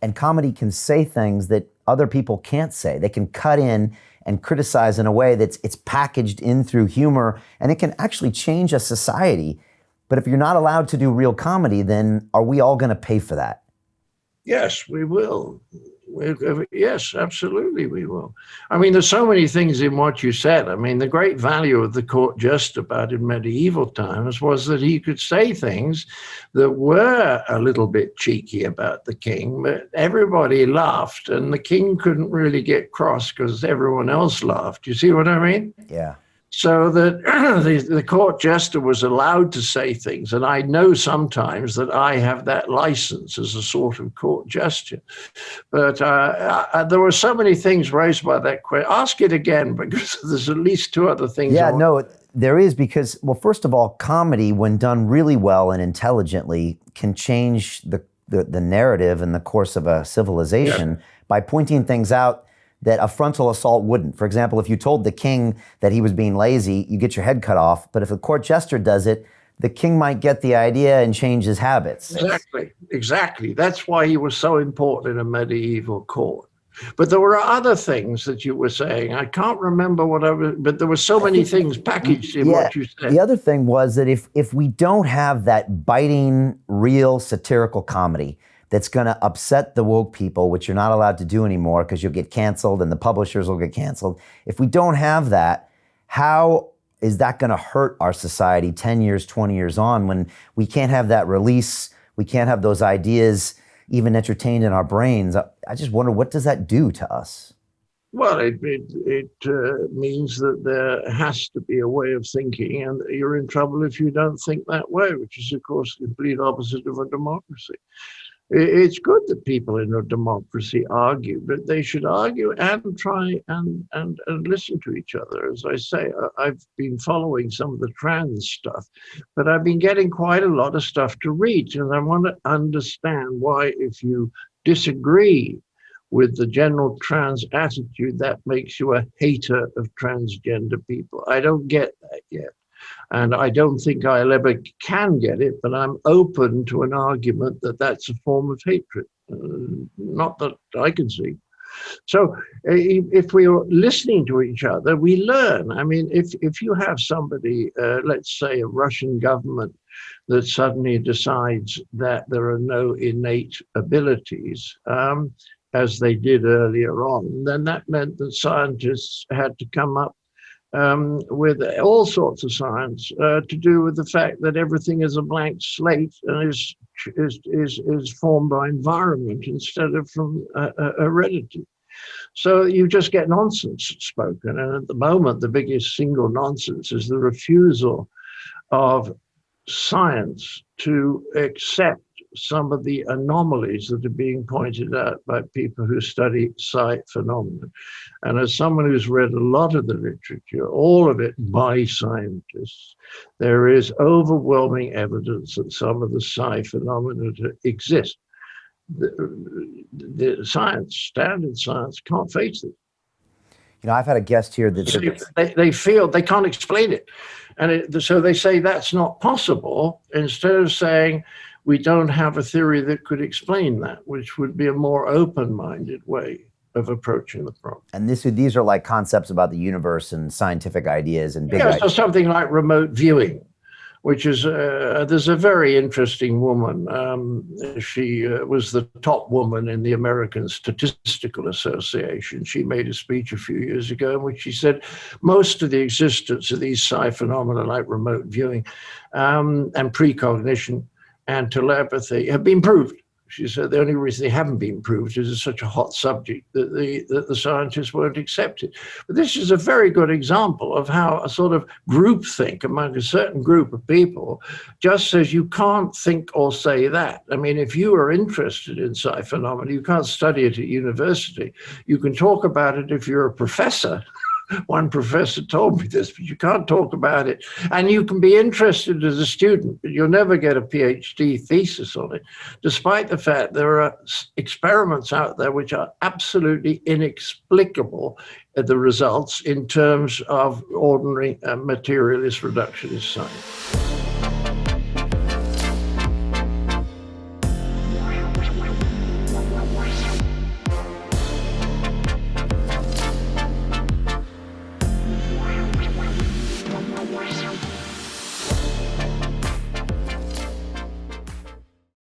And comedy can say things that other people can't say. They can cut in and criticize in a way that's it's packaged in through humor, and it can actually change a society. But if you're not allowed to do real comedy, then are we all going to pay for that? Yes, we will. Yes, absolutely, we will. I mean, there's so many things in what you said. I mean, the great value of the court jester about in medieval times was that he could say things that were a little bit cheeky about the king, but everybody laughed, and the king couldn't really get cross because everyone else laughed. You see what I mean? Yeah. So that the court jester was allowed to say things. And I know sometimes that I have that license as a sort of court jester. But there were so many things raised by that question. Ask it again, because there's at least two other things. Yeah, no, there is, because, well, first of all, comedy, when done really well and intelligently, can change the narrative and the course of a civilization by pointing things out that a frontal assault wouldn't. For example, if you told the king that he was being lazy, you get your head cut off. But if a court jester does it, the king might get the idea and change his habits. Exactly. That's why he was so important in a medieval court. But there were other things that you were saying. I can't remember but there were so many things packaged in what you said. The other thing was that if we don't have that biting, real satirical comedy that's going to upset the woke people, which you're not allowed to do anymore because you'll get canceled and the publishers will get canceled. If we don't have that, how is that going to hurt our society 10 years, 20 years on, when we can't have that release, we can't have those ideas even entertained in our brains? I just wonder, what does that do to us? Well, it means that there has to be a way of thinking, and you're in trouble if you don't think that way, which is, of course, the complete opposite of a democracy. It's good that people in a democracy argue, but they should argue and try and listen to each other. As I say, I've been following some of the trans stuff, but I've been getting quite a lot of stuff to read, and I want to understand why, if you disagree with the general trans attitude, that makes you a hater of transgender people. I don't get that yet. And I don't think I'll ever can get it, but I'm open to an argument that that's a form of hatred. Not that I can see. So if we are listening to each other, we learn. I mean, if you have somebody, let's say a Russian government, that suddenly decides that there are no innate abilities, as they did earlier on, then that meant that scientists had to come up with all sorts of science to do with the fact that everything is a blank slate and is formed by environment instead of from heredity. So you just get nonsense spoken. And at the moment, the biggest single nonsense is the refusal of science to accept some of the anomalies that are being pointed out by people who study psi phenomena. And as someone who's read a lot of the literature, all of it by scientists, there is overwhelming evidence that some of the psi phenomena exist. The science, standard science, can't face it. You know, I've had a guest here that they feel they can't explain it. And so they say that's not possible, instead of saying we don't have a theory that could explain that, which would be a more open-minded way of approaching the problem. And these are like concepts about the universe and scientific ideas and big ideas. So something like remote viewing, which is, there's a very interesting woman. She was the top woman in the American Statistical Association. She made a speech a few years ago in which she said most of the existence of these psi phenomena like remote viewing and precognition and telepathy have been proved. She said the only reason they haven't been proved is it's such a hot subject that the scientists won't accept it. But this is a very good example of how a sort of groupthink among a certain group of people just says you can't think or say that. I mean, if you are interested in psi phenomena, you can't study it at university. You can talk about it if you're a professor. One professor told me this, but you can't talk about it. And you can be interested as a student, but you'll never get a PhD thesis on it, despite the fact there are experiments out there which are absolutely inexplicable at the results in terms of ordinary materialist reductionist science.